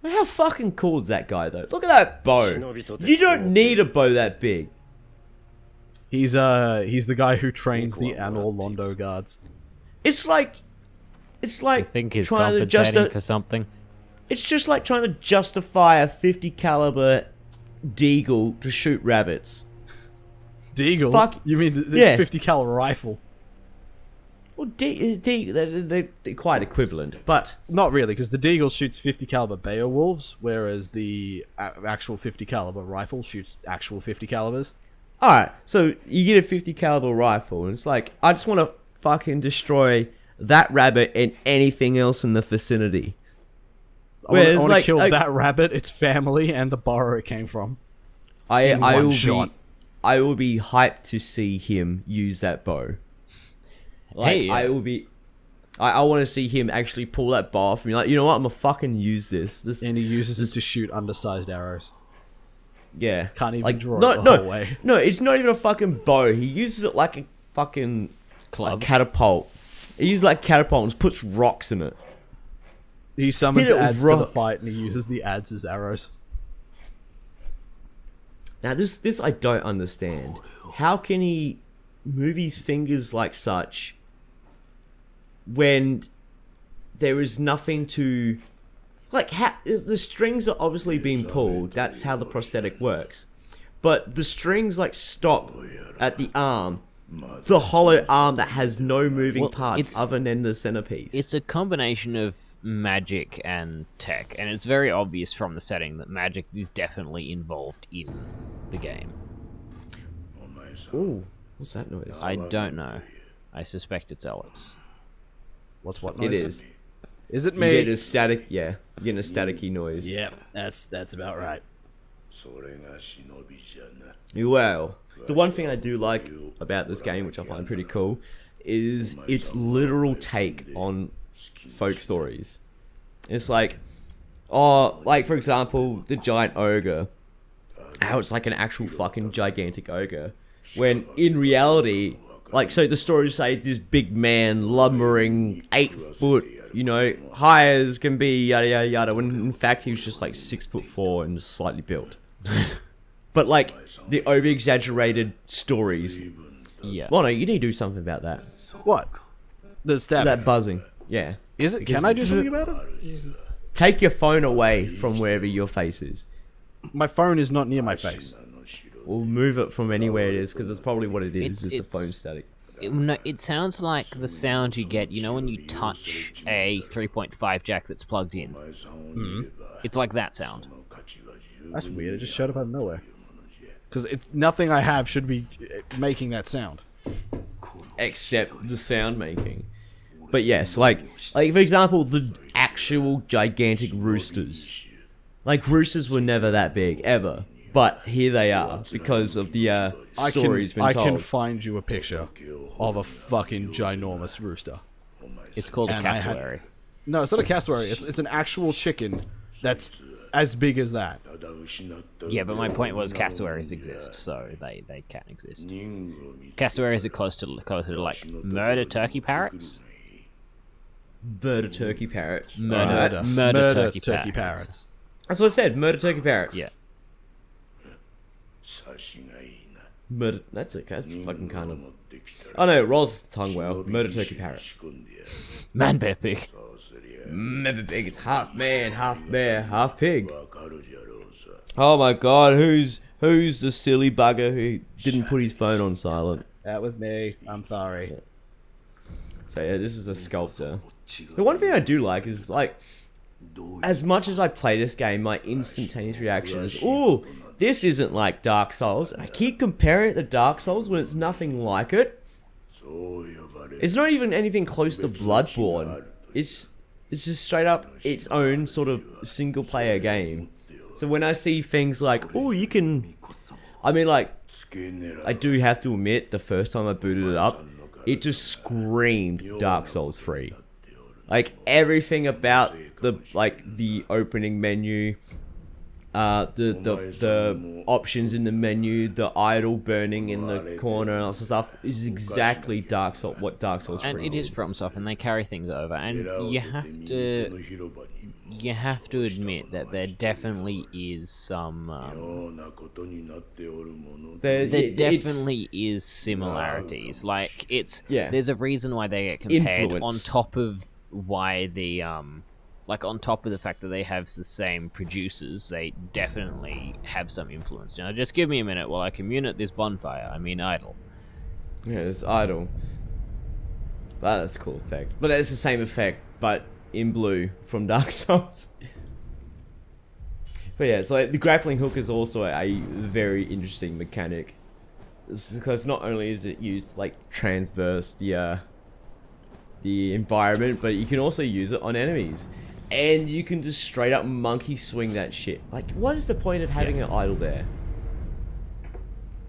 How fucking cool is that guy, though? Look at that bow. You don't need a bow that big. He's the guy who trains the Anor Londo guards. It's like I think he's trying to compensating for something. It's just like trying to justify a 50 caliber deagle to shoot rabbits. Deagle? Fuck. You mean the Yeah. 50 caliber rifle? Well, they're quite equivalent, but Not really, because the Deagle shoots 50 caliber Beowulfs, whereas the actual 50 caliber rifle shoots actual 50 calibers. all right. So you get a 50 caliber rifle, and it's like I just want to fucking destroy that rabbit and anything else in the vicinity. I want to kill that rabbit, its family, and the burrow it came from. I one will shot. I will be hyped to see him use that bow. Like, Hey, I will be. I want to see him actually pull that bow off and be like, you know what? I'm gonna fucking use this. And he uses it to shoot undersized arrows. Yeah. Can't even like, draw no, it the whole way. No, it's not even a fucking bow. He uses it like a fucking Club. catapult. He uses like catapult and just puts rocks in it. He summons Hit it with ads to the rocks. fight, and he uses the ads as arrows. Now this I don't understand. How can he move his fingers like such when there is nothing to like? The strings are obviously being pulled. That's how the prosthetic works. But the strings like stop at the arm, the hollow arm that has no moving parts other than the centerpiece. It's a combination of magic and tech, and it's very obvious from the setting that magic is definitely involved in the game. Ooh, what's that noise? I don't know. I suspect it's Alex. What's what It noise? is. Is it You me? get a static, yeah. You get a staticky noise. Yep, that's about right. Well, the one thing I do like about this game, which I find pretty cool, is its literal take on folk stories. It's like, like for example, the giant ogre. How it's like an actual fucking gigantic ogre. When in reality, like, so the stories say this big man, lumbering, 8 foot, you know, high as can be, yada yada yada, when in fact he was just like 6'4" and slightly built. But like, the over-exaggerated stories. Yeah. Well, no, you need to do something about that. What? The static. That buzzing. Yeah. Is it? Can I do something about it? Take your phone away from wherever your face is. My phone is not near my face. Or move it from anywhere it is, because that's probably what it is, the phone static. It sounds like the sound you get, you know, when you touch a 3.5 jack that's plugged in. It's like that sound. That's weird. It just showed up out of nowhere. Because nothing I have should be making that sound. Except the sound making. But yes, like for example, the actual gigantic roosters. Like, roosters were never that big, ever. But here they are, because of the stories been I told. can find you a picture of a fucking ginormous rooster. It's called a And I had- cassowary. No, it's not a cassowary. It's an actual chicken that's as big as that. Yeah, but my point was cassowaries exist, so they can exist. Cassowaries are closer to like murder turkey parrots. Murder turkey parrots. Murder turkey parrots. parrots. That's what I said, murder turkey parrots. Yeah. Murder, that's fucking kind of... Oh no, it rolls the tongue well. Murder turkey parrot. Man bear pig. Murder pig is half man, half bear, half pig. Oh my god, who's the silly bugger who didn't put his phone on silent? That was me. I'm sorry. So yeah, this is a sculptor. The one thing I do like is, like, as much as I play this game, my instantaneous reaction is, ooh, this isn't like Dark Souls. And I keep comparing it to Dark Souls when it's nothing like it. It's not even anything close to Bloodborne. It's just straight up its own sort of single player game. So when I see things like, oh, you can... I mean, like, I do have to admit, the first time I booted it up, it just screamed Dark Souls 3. Like, everything about the opening menu, the options in the menu, the idol burning in the corner and all that stuff is exactly what Dark Souls 3 And it is from stuff, and they carry things over, and you have to you have to admit that there definitely is some. There definitely is similarities. Like there's a reason why they get compared Influence. on top of why the like on top of the fact that they have the same producers, they definitely have some influence. Now, just give me a minute while I commune at this bonfire. I mean, idle. Yeah, it's idle. That's a cool effect. But it's the same effect, but in blue from Dark Souls. But yeah, so the grappling hook is also a very interesting mechanic. Because not only is it used to like transverse the environment, but you can also use it on enemies. And you can just straight up monkey swing that shit. Like, what is the point of having an idol there?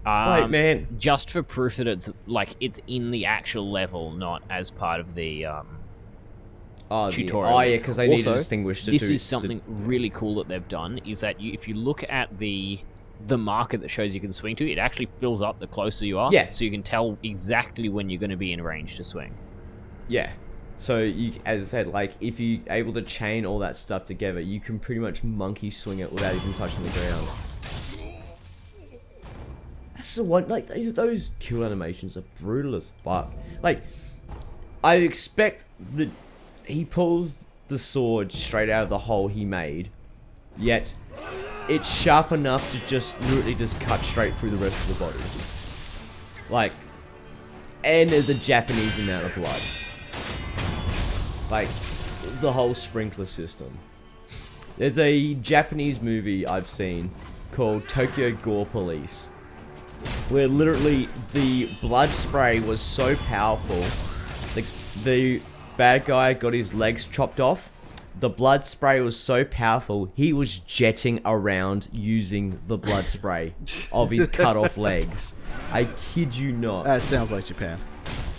Like, man, just for proof that it's like it's in the actual level, not as part of the tutorial. Oh yeah, because they need to Also, distinguish the this two. is something really cool that they've done. Is that if you look at the marker that shows you can swing to, it actually fills up the closer you are. Yeah. So you can tell exactly when you're going to be in range to swing. Yeah. So you, as I said, like if you're able to chain all that stuff together, you can pretty much monkey swing it without even touching the ground. That's the one. Like those kill animations are brutal as fuck. Like I expect that he pulls the sword straight out of the hole he made, yet it's sharp enough to just literally just cut straight through the rest of the body. Like, and there's a Japanese amount of blood. Like, the whole sprinkler system. There's a Japanese movie I've seen called Tokyo Gore Police, where literally the blood spray was so powerful, the bad guy got his legs chopped off. The blood spray was so powerful, he was jetting around using the blood spray of his cut off legs. I kid you not. That sounds like Japan.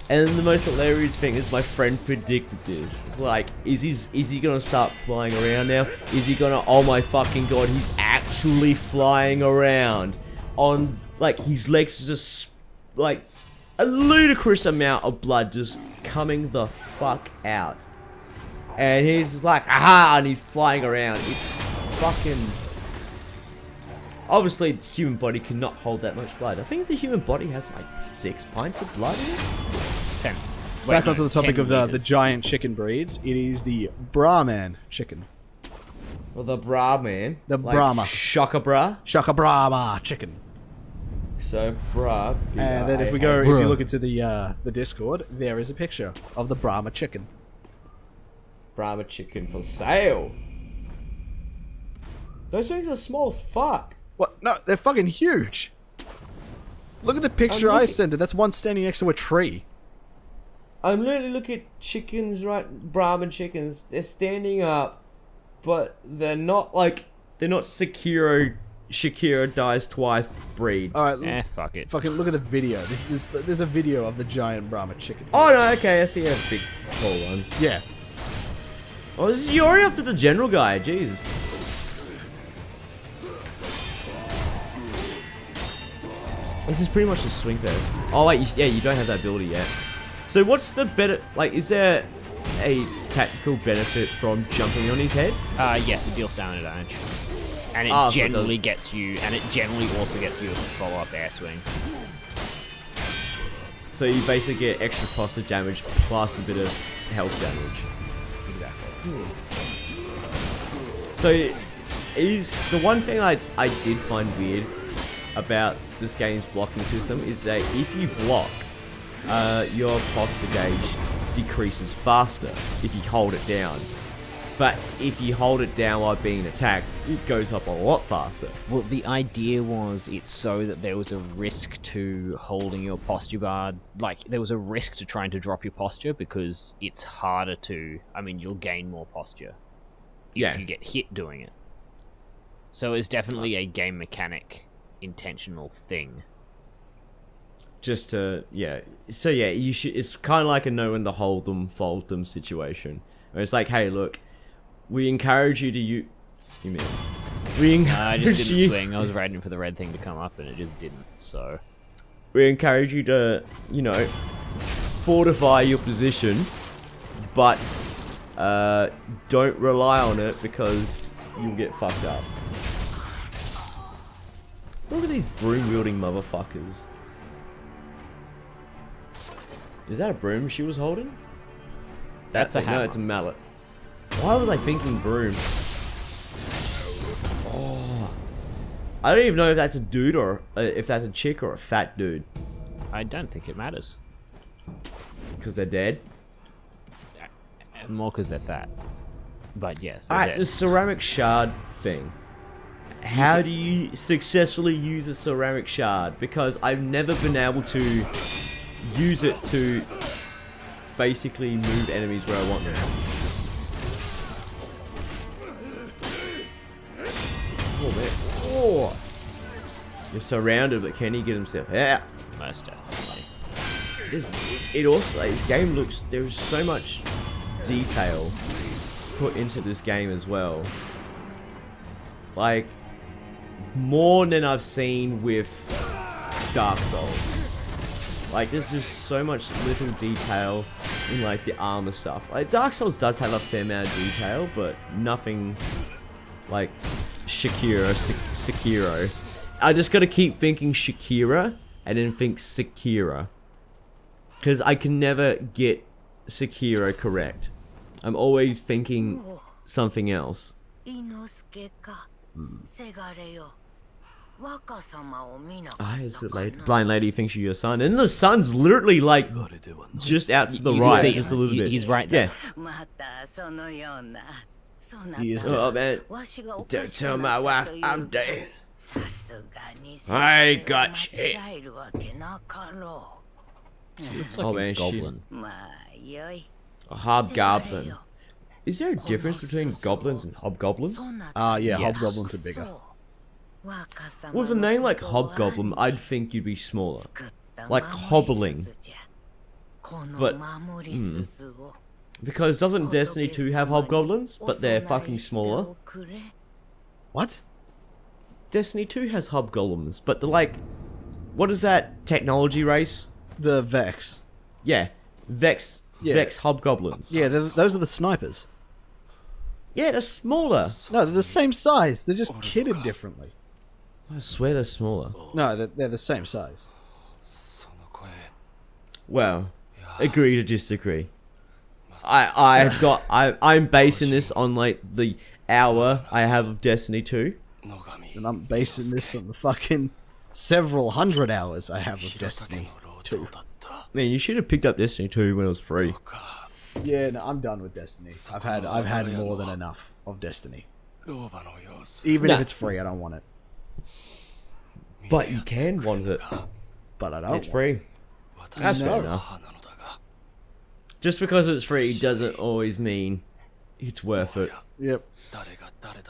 And the most hilarious thing is my friend predicted this. It's like, is he gonna start flying around now? Is he gonna, oh my fucking god, he's actually flying around. On, like, his legs are just, like, a ludicrous amount of blood just coming the fuck out. And he's just like, aha, and he's flying around. It's fucking... Obviously, the human body cannot hold that much blood. I think the human body has like 6 pints of blood in it. 10. Back onto the topic of the giant chicken breeds, it is the Brahman chicken. Well, the Brahman. The like Brahma. Shaka Bra. Shaka Brahma chicken. So, Bra. And then if we go, if you look into the Discord, there is a picture of the Brahma chicken. Brahma chicken for sale. Those things are small as fuck. What? No, they're fucking huge. Look at the picture I sent it. That's one standing next to a tree. I'm literally looking at chickens, right? Brahman chickens. They're standing up, but they're not like, they're not Sekiro dies twice breeds. Alright, Fuck it. fucking look at the video. There's a video of the giant Brahma chicken. Oh no, okay, I see a big tall one. Yeah. Oh, you're already up to the general guy, Jesus. This is pretty much a swing fest. Oh wait, you don't have that ability yet. So what's the better, like, is there a tactical benefit from jumping on his head? Yes, it deals stamina damage. And it generally gets you, and it generally also gets you a follow-up air swing. So you basically get extra posture damage plus a bit of health damage. Exactly. So is the one thing I did find weird about this game's blocking system is that if you block, your posture gauge decreases faster if you hold it down. But if you hold it down while being attacked, it goes up a lot faster. Well, the idea was it's so that there was a risk to holding your posture bar. Like, there was a risk to trying to drop your posture because it's harder to... I mean, you'll gain more posture if you get hit doing it. So it's definitely a game mechanic intentional thing. Just to, yeah. So yeah, you should. It's kind of like a know when to hold them, fold them situation. Where it's like, hey, look, we encourage you to You missed. I just didn't swing. I was waiting for the red thing to come up and it just didn't, so... We encourage you to, fortify your position, but don't rely on it because you'll get fucked up. Look at these broom-wielding motherfuckers. Is that a broom she was holding? That's a hammer. No, it's a mallet. Why was I thinking broom? Oh. I don't even know if that's a dude or if that's a chick or a fat dude. I don't think it matters. Because they're dead? More because they're fat. But yes, they're Alright, dead. the ceramic shard thing. How do you successfully use a ceramic shard? Because I've never been able to use it to basically move enemies where I want them. Oh man. Oh. You're surrounded, but can he get himself out? Most definitely. This game looks, there's so much detail put into this game as well. Like, more than I've seen with Dark Souls. Like, there's just so much little detail in, like, the armor stuff. Like, Dark Souls does have a fair amount of detail, but nothing like Sekiro. I just gotta keep thinking Shakira and then think Sekiro. Because I can never get Sekiro correct. I'm always thinking something else. It's the blind lady thinks you're your son. And the son's literally like just out to the You can right, see just a little bit. He's right there. Yeah. He is Oh man, don't tell my wife I'm dead. I got shit. Looks like Oh a man, goblin. A hobgoblin. Is there a difference between goblins and hobgoblins? Yeah, Yes. hobgoblins are bigger. With a name like hobgoblin, I'd think you'd be smaller. Like hobbling. But, because doesn't Destiny 2 have hobgoblins? But they're fucking smaller. What? Destiny 2 has hobgoblins, but they're like... What is that technology race? The Vex. Yeah. Vex hobgoblins. Yeah, those are the snipers. Yeah, they're smaller. No, they're the same size. They're just kitted differently. I swear they're smaller. No, they're the same size. Well, agree to disagree. I'm basing this on like the hour I have of Destiny 2. And I'm basing this on the fucking several hundred hours I have of Destiny 2. Man, you should have picked up Destiny 2 when it was free. Yeah, no, I'm done with Destiny. I've had more than enough of Destiny. Even if it's free, I don't want it. But you can want it. But I don't. It's free. That's fair enough. Just because it's free doesn't always mean it's worth it. Yep.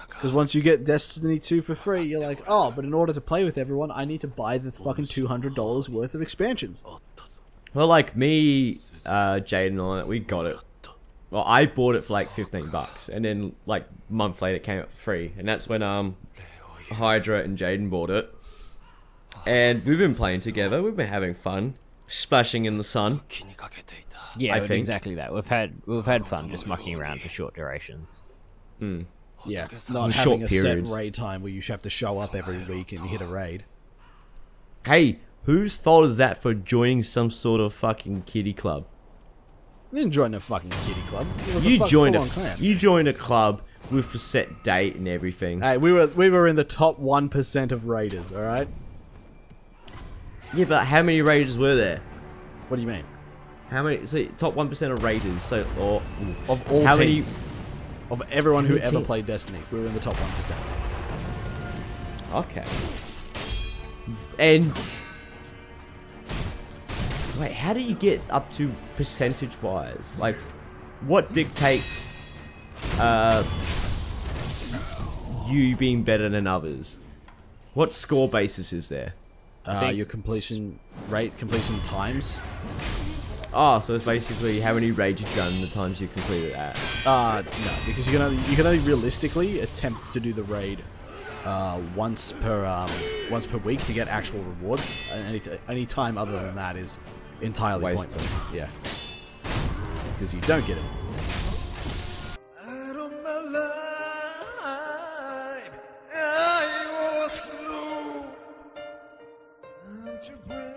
Because once you get Destiny 2 for free, you're like, oh, but in order to play with everyone, I need to buy the fucking $200 worth of expansions. Well, like me, Jaiden and all that, we got it. Well, I bought it for like $15, and then like a month later it came out for free, and that's when Hydra and Jaiden bought it. And we've been playing together. We've been having fun, splashing in the sun. Yeah, I think. exactly that. We've had fun just mucking around for short durations. Yeah, not having a set raid time where you have to show up every week and hit a raid. Hey, whose fault is that for joining some sort of fucking kiddie club? I didn't join a fucking kiddie club. You joined a club with a set date and everything. Hey, we were in the top 1% of raiders, alright? Yeah, but how many raiders were there? What do you mean? How many? So top 1% of raiders. So, or Of all how teams. Of everyone who How many ever team- played Destiny, we were in the top 1%. Okay. And wait, how do you get up to percentage-wise? Like, what dictates you being better than others? What score basis is there? Your completion rate, completion times. Oh, so it's basically how many raids you've done and the times you completed at. No, because you can only realistically attempt to do the raid once per week to get actual rewards. And any time other than that is entirely Wasted. pointless. Yeah, because you don't get it. to breath.